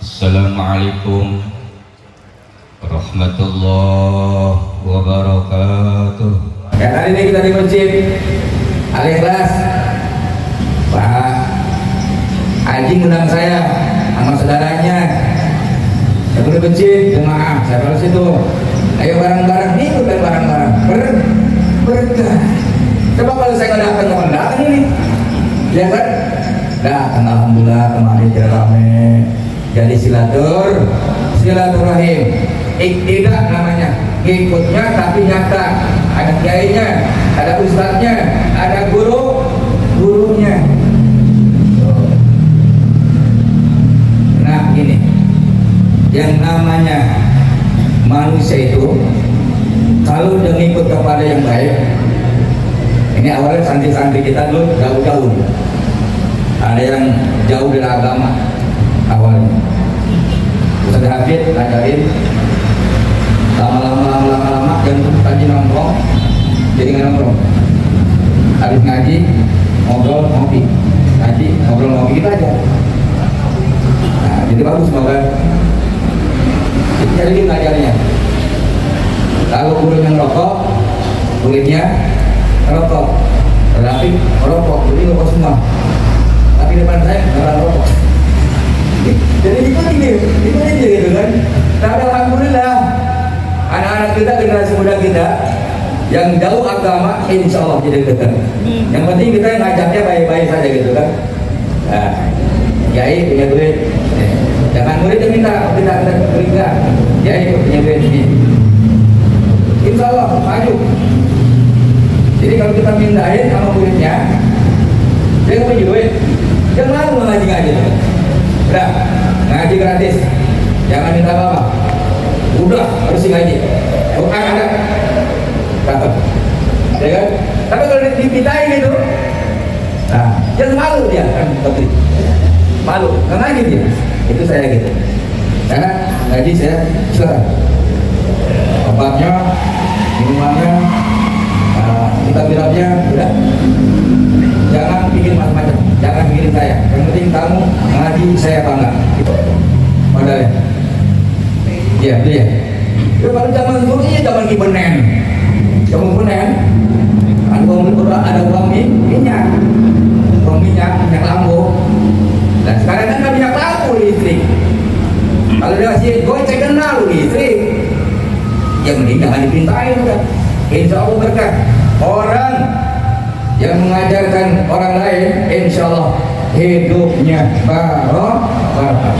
Assalamualaikum warahmatullahi wabarakatuh. Ya, hari ini kita di masjid Al-Ikhlas. Pak Haji undang saya sama saudaranya. Saya boleh masjid, jemaah, saya kalau situ. Ayo bareng-bareng, nih bukan bareng-bareng, berkah. Coba kalau saya nggak datang ini, ya kan? Datang, alhamdulillah kemarin jadi rame. Jadi silaturahim. Tidak namanya, ikutnya tapi nyata. Ada kiainya, ada ustadznya, ada gurunya. Nah ini, yang namanya manusia itu kalau udah ngikut kepada yang baik. Ini awalnya santri-santri kita dulu jauh-jauh. Ada yang jauh dari agama awalnya. Ustaz Hafid ngajarin lama-lama dan tadi nongkrong, jadi nggak nongkrong. Habis ngaji ngobrol ngopi, ngaji ngobrol ngopi kita aja. Nah, jadi bagus semoga. Jadi ngajarnya. Kalau gurunya ngerokok, muridnya ngerokok. Tetapi ngerokok, jadi ngerokok semua. Tapi depan saya nggak ngerokok. Jadi ikuti gitu kan. Tapi alhamdulillah anak-anak kita, generasi muda kita yang jauh agama, insya Allah jadi dekat. Yang penting kita ngajaknya baik-baik saja gitu kan. Nah, kiai punya duit, jangan murid yang minta beri enggak. Kiai punya duit ini, insya Allah maju. Jadi kalau kita mindahin sama muridnya, dia nggak punya duit, dia mau ngaji. Udah, ngaji gratis, jangan minta apa-apa. Udah, harus ngaji. Bukan ada, dapat, ya kan? Tapi kalau dipindahin itu, nah, jangan malu dia kan, tapi malu, nggak ngaji dia. Itu saya gitu. Karena ngaji saya silakan. Obatnya, minumannya, kita bilangnya, udah. Jangan bikin macam-macam, jangan bikin saya. Yang penting kamu ngaji, saya bangga. Padahal ya, dia. Ya kalau zaman dulu ini zaman kibenen, ada uang minyak lampu. Dan sekarang kan minyak lampu listrik. Kalau dia kasih goceng kenal listrik, ya mending jangan dipintain udah. Insya Allah berkah. Orang yang mengajarkan orang lain, insya Allah hidupnya barokah.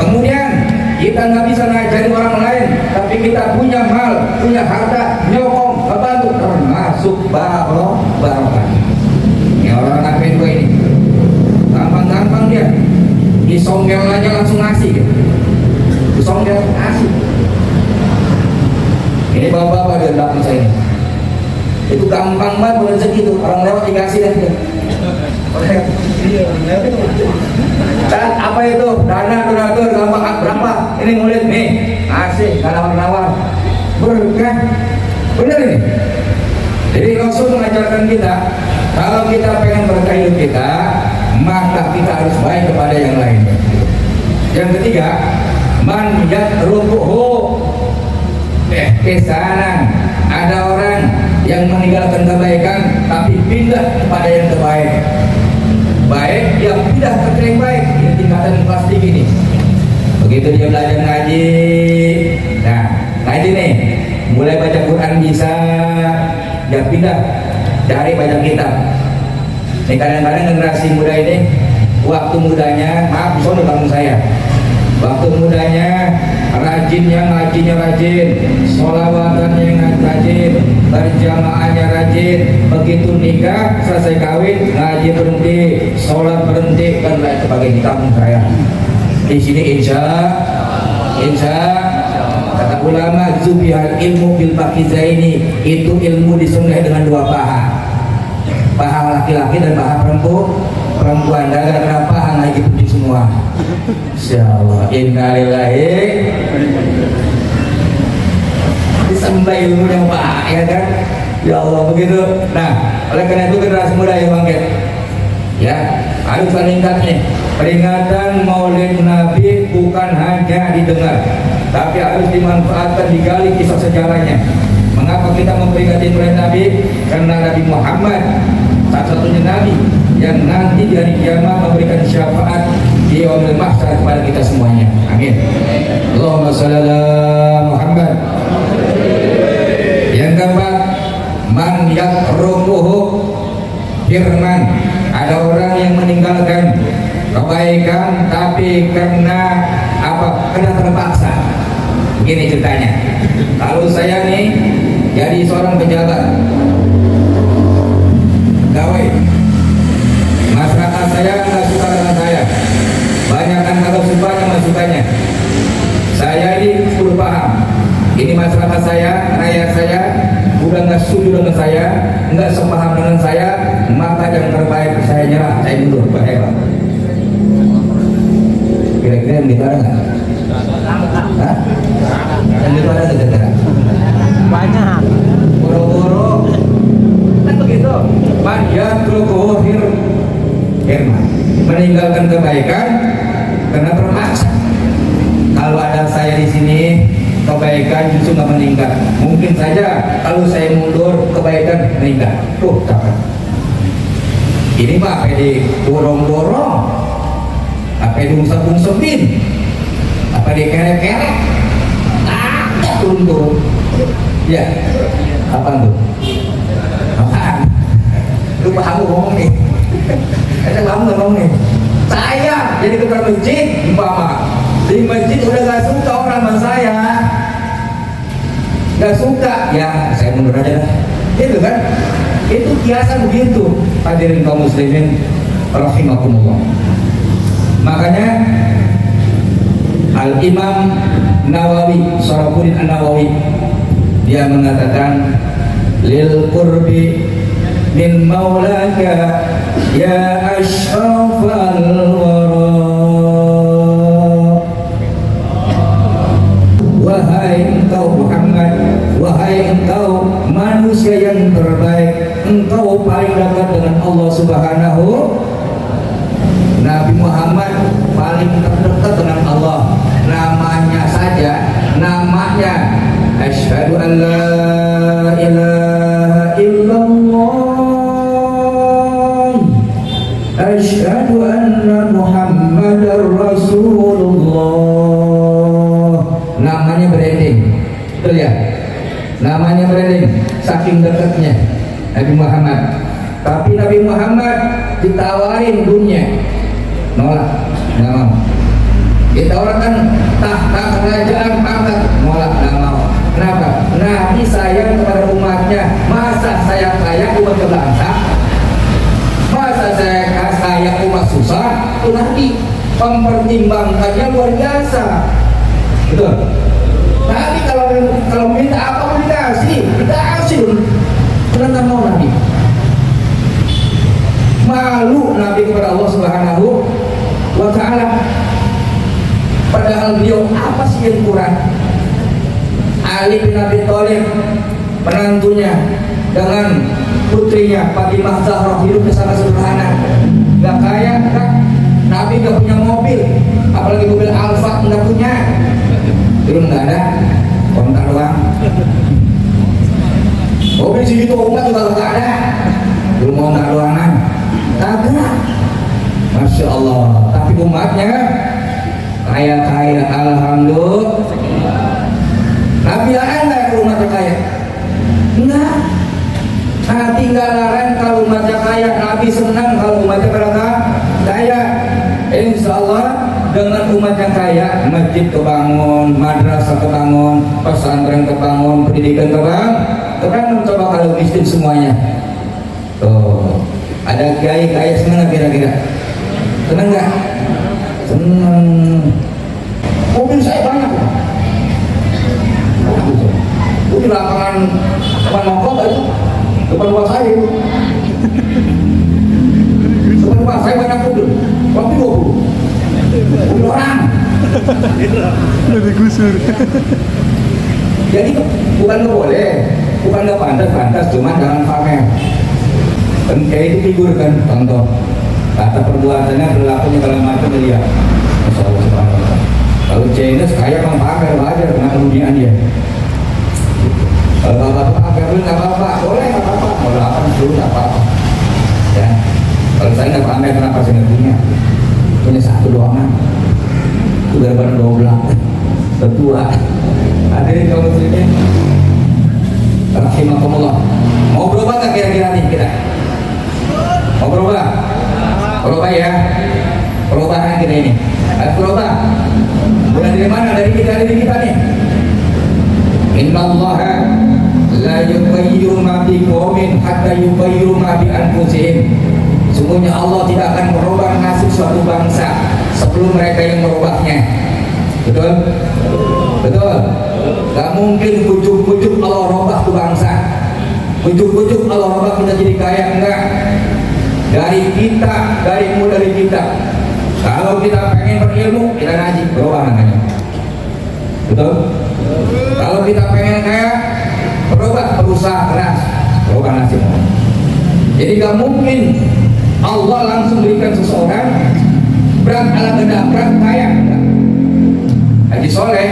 Kemudian kita nggak bisa ngajarin orang lain, tapi kita punya mal, punya harta, nyokong, membantu, termasuk barokah. Ini orang anak gue ini, gampang dia, disonggel aja langsung ngasih, gitu. Disonggel ngasih. Ini bapak-bapak dia belakang saya ini. Itu gampang banget rezeki itu, orang lewat dikasih dan dan apa itu dana donatur gampang berapa ini murid nih ngasih nawar berkah, bener ini. Jadi Rasul mengajarkan kita kalau kita pengen berkah hidup kita, maka kita harus baik kepada yang lain. Yang ketiga, man yatrukuhu ihsanan. Ada orang yang meninggalkan kebaikan tapi pindah kepada yang terbaik. Baik yang pindah ke yang baik, ini tingkatan kelas tinggi nih. Begitu dia belajar ngaji, nah ngaji nih, mulai baca Quran bisa, dia pindah dari baca kitab. Ini kadang-kadang generasi muda ini, waktu mudanya, maaf soalnya bangun saya, waktu mudanya rajinnya ngajinya rajin, sholawatannya rajin, berjamaahnya rajin. Begitu nikah, selesai kawin, ngaji berhenti, sholat berhenti, dan lain sebagainya. Di kampung saya di sini insya kata ulama, zubihal ilmu bil bakizaini, itu ilmu disembelih dengan dua paha, paha laki-laki dan paha perempuan. Gara-gara paha ngaji pergi semua. Insyaallah, innalillahi, disembah ilmu yang pak, ya kan? Ya Allah begitu. Nah, oleh karena itu generasi muda yang bangkit, Ya, harus meningkatnya. Peringatan Maulid Nabi bukan hanya didengar, tapi harus dimanfaatkan, digali kisah sejarahnya. Mengapa kita memperingati Maulid Nabi? Karena Nabi Muhammad satu-satunya Nabi yang nanti di hari kiamat memberikan syafaat di yaumil mahsyar kepada kita semuanya. Amin. Allahumma shalli ala Muhammad. Yang keempat, man yakruhuhu firman. Ada orang yang meninggalkan kebaikan tapi karena apa? Karena terpaksa. Begini ceritanya. Kalau saya nih jadi seorang pejabat, pegawai, masyarakat saya nggak suka dengan saya. Banyak kan kalau sukanya masukannya. Saya ini perlu paham. Ini masyarakat saya, rakyat saya udah nggak setuju dengan saya, nggak sepaham dengan saya, maka yang terbaik saya nyerah, saya mundur, bahaya. Kira-kira yang gitu ada nggak? Hah? Yang gitu ada nggak? Banyak. Boro-boro kan begitu. Man yakruhu firman, meninggalkan kebaikan karena terpaksa. Kalau ada saya di sini, kebaikan justru nggak meningkat. Mungkin saja kalau saya mundur, kebaikan meningkat. Tuh, capek. Ini mah apa di dorong-dorong, apa di ungsep-ungsepin, apa di kerek-kerek, turun-turun. Ya, apa tuh? Apaan? Lu paham ngomong nih? Ada paham nggak ngomong nih? Saya jadi ketua masjid, umpama di masjid udah gak suka orang sama saya, gak suka, ya saya mundur aja lah. Itu kan, itu biasa begitu. Hadirin kaum muslimin rahimakumullah. Makanya Al-Imam Nawawi, Syarafuddin An-Nawawi, dia mengatakan lil qurbi min maulaka ya ashrafal wara. Wahai engkau Muhammad, wahai engkau manusia yang terbaik, engkau paling dekat dengan Allah Subhanahu. Nabi Muhammad paling terdekat dengan Allah. Namanya saja, namanya asyhadu an la ilaha illallah, asyhadu anna Muhammadar Rasulullah. Namanya branding, betul ya? Namanya branding, saking dekatnya Nabi Muhammad. Tapi Nabi Muhammad ditawarin dunia, nolak, nggak mau. Ditawarkan tahta kerajaan, pangkat, nolak, nggak mau. Kenapa? Nabi sayang kepada umatnya. Masa saya kaya umat bangsa? Masa saya kaya umat susah? Itu Nabi mempertimbangkannya luar biasa. Betul. Nabi kalau minta apa pun dikasih, Kenapa mau Nabi? Malu Nabi kepada Allah Subhanahu wa Ta'ala. Padahal beliau apa sih yang kurang? Ali bin Abi Thalib, menantunya dengan putrinya Fatimah Zahra hidupnya sangat sederhana, nggak kaya, kan? Nabi nggak punya mobil, apalagi mobil Alfa nggak punya. Dulu nggak ada, kontak doang. Mobil segitu umat juga nggak ada. Dulu mau nggak doangan, kagak. Masya Allah. Tapi umatnya kaya-kaya, alhamdulillah. Nabi larang nggak kalau umatnya kaya? Enggak. Nabi nggak larang kalau umatnya kaya. Nabi senang kalau umatnya kaya. Insya Allah dengan umatnya kaya, masjid kebangun, madrasah kebangun, pesantren kebangun, pendidikan kebangun. Coba kalau miskin semuanya. Tuh, ada kiai kaya senang kira-kira? Senang nggak? Senang. Mobil saya banyak. Itu di lapangan depan Mangkok itu, depan rumah saya itu. Depan rumah saya banyak mobil, waktu 20 mobil orang. Lebih gusur. Jadi bukan nggak boleh, bukan nggak pantas, cuma jangan pamer. Dan kayak itu figur kan, contoh. kata perbuatannya, perilakunya kalau macam dia. Masya Allah subhanahu wa ta'ala. Kalau Chinese kayak bang pamer wajar karena kemudian dia. Kalau bapak pamer nggak apa-apa, boleh nggak apa-apa, mau apa dulu nggak apa-apa. Ya, kalau saya nggak pamer kenapa saya nggak punya satu doang, udah barang 12 tertua. Hadirin kaum muslimin, rahimakumullah. Mau berubah nggak kira-kira nih kita? Mau berubah? Berubah ya, perubahan kita ini. Harus berubah. Bukan dari mana? Dari kita nih. Innallaha la yughayyiru ma biqaumin hatta yughayyiru ma bi anfusihim. Sungguhnya Allah tidak akan merubah nasib suatu bangsa sebelum mereka yang merubahnya. Betul? Betul? Gak mungkin ujuk-ujuk Allah robah tuh bangsa. Ujuk-ujuk Allah robah kita jadi kaya, enggak. Dari kita. Kalau kita pengen berilmu, kita ngaji, berubah namanya. Betul? Kalau kita pengen kaya, berubah, berusaha keras, berubah nasib. Jadi gak mungkin Allah langsung berikan seseorang berat ala berat kaya. Enggak. Haji Soleh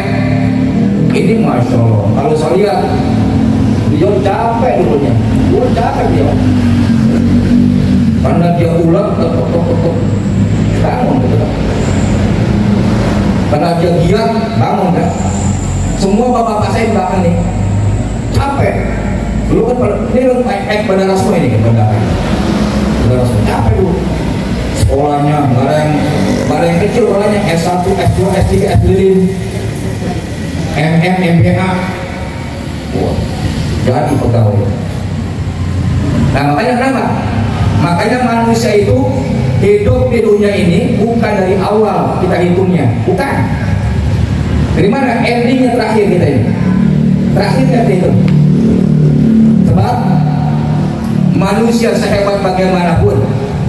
ini Masya Allah, kalau saya lihat dia capek dulunya, capek dia karena dia ulang bangun gitu. Karena dia giat bangun kan. Semua bapak-bapak saya di belakang nih capek. Dulu kan ini bandara semua ini kan bandara semua capek dulu. Sekolahnya nggak ada yang kecil, sekolahnya S1, S2, S3, S5, MM, MBA. Wah, jadi pegawai. Nah makanya kenapa? Makanya manusia itu hidup di dunia ini bukan dari awal kita hitungnya, bukan. Dari mana? Endingnya terakhir kita ini. Terakhirnya kita hitung. Sebab manusia sehebat bagaimanapun,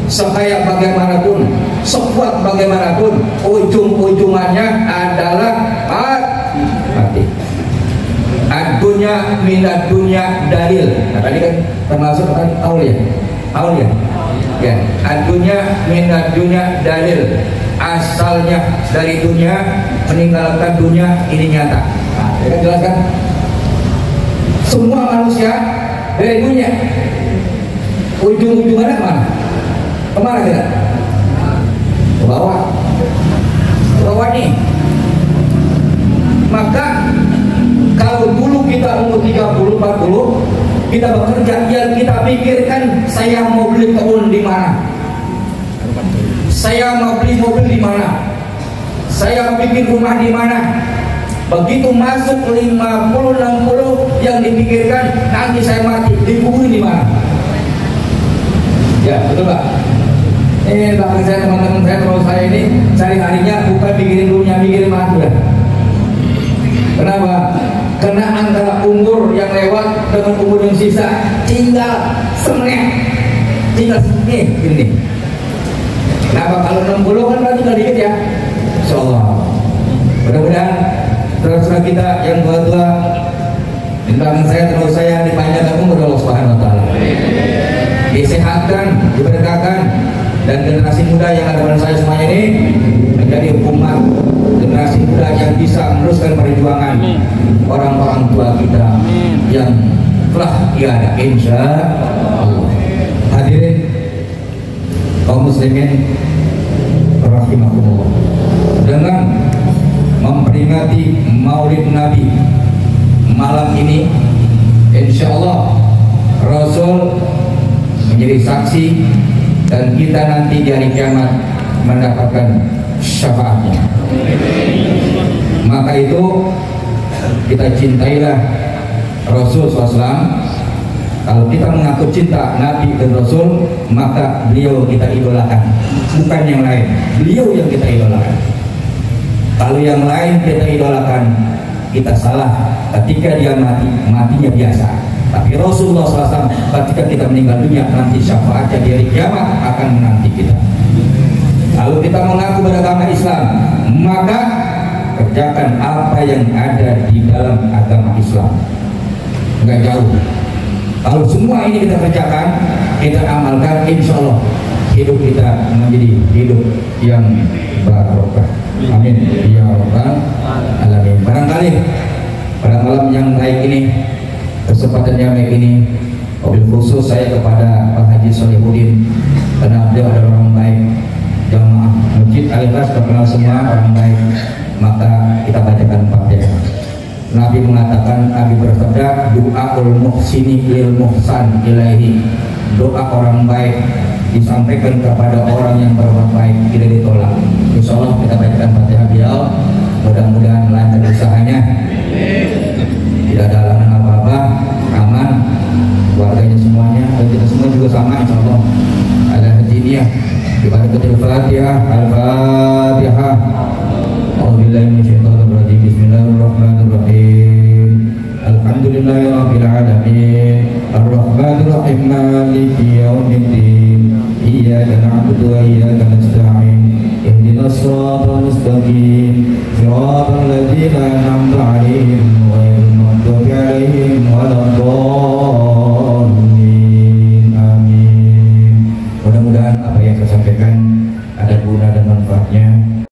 sekaya bagaimanapun, sekuat bagaimanapun, ujung-ujungannya adalah mati. Ad-dunya minad dunya dalil. Nah, tadi kan termasuk tadi aulia. Ya, ad-dunya minad dunya dalil. Asalnya dari dunia, meninggalkan dunia, ini nyata. Nah, saya kan jelaskan. Semua manusia dari dunia. Ujung-ujungannya mana? Kemana kita? Ke bawah. Ke bawah nih. Maka kalau dulu kita umur 30, 40, kita bekerja, yang kita pikirkan saya mau beli kebun di mana, saya mau beli mobil di mana, saya mau bikin rumah di mana. Begitu masuk 50, 60 yang dipikirkan nanti saya mati dikubur di mana. Ya betul Pak. Ini belakang saya, teman-teman saya, kalau saya ini cari harinya bukan mikirin dunia, mikirin mati lah. Kenapa? Karena antara umur yang lewat dengan umur yang sisa tinggal semenit, ini. Kenapa? Kalau 60 kan berarti nggak dikit ya. Insyaallah. Mudah-mudahan saudara-saudara kita yang tua-tua di belakang saya, terus saya dipanjangkan umur Allah Subhanahu Wa Taala, disehatkan, diberkahkan, dan generasi muda yang ada pada saya semuanya ini menjadi umat generasi muda yang bisa meneruskan perjuangan orang-orang tua kita yang telah tiada, insya Allah. Hadirin kaum muslimin rahimakumullah, dengan memperingati Maulid Nabi malam ini, insya Allah Rasul menjadi saksi dan kita nanti di hari kiamat mendapatkan syafaatnya. Maka itu kita cintailah Rasul SAW. Kalau kita mengaku cinta Nabi dan Rasul, maka beliau kita idolakan, bukan yang lain. Beliau yang kita idolakan. Kalau yang lain kita idolakan, kita salah. Ketika dia mati, matinya biasa. Tapi Rasulullah SAW ketika kita meninggal dunia, nanti syafaatnya di hari kiamat akan menanti kita. Kalau kita mengaku beragama Islam, maka kerjakan apa yang ada di dalam agama Islam. Enggak jauh. Kalau semua ini kita kerjakan, kita amalkan, insya Allah hidup kita menjadi hidup yang barokah. Amin ya rabbal alamin. Barangkali pada malam yang baik ini, kesempatan yang baik ini, wabil khusus saya kepada Pak Haji Solihuddin, karena beliau adalah orang baik, jamaah Masjid Al-Ikhlas terkenal semua orang baik, maka kita bacakan Fatihah. Nabi mengatakan, Nabi bersabda, doaul muhsini lil muhsan ilaihi, doa orang baik disampaikan kepada orang yang berbuat baik tidak ditolak. Insya Allah kita bacakan Fatihah beliau, mudah-mudahan lancar usahanya, tidak ada halangan apa-apa, aman, keluarganya semuanya, dan kita semua juga sama insya Allah. Ada hadiah Ibadatul Fatihah. Al-Fatihah. A'udzubillahi minasyaitonir rajim. Bismillahirrahmanirrahim. Alhamdulillahirabbil alamin. Arrahmanir rahim. Maliki yaumiddin. Iyyaka na'budu wa iyyaka nasta'in. Ihdinas siratal mustaqim. Siratal ladzina an'amta 'alaihim ghairil maghdubi 'alaihim waladdallin. Amin. Mudah-mudahan apa yang saya sampaikan ada guna dan manfaatnya.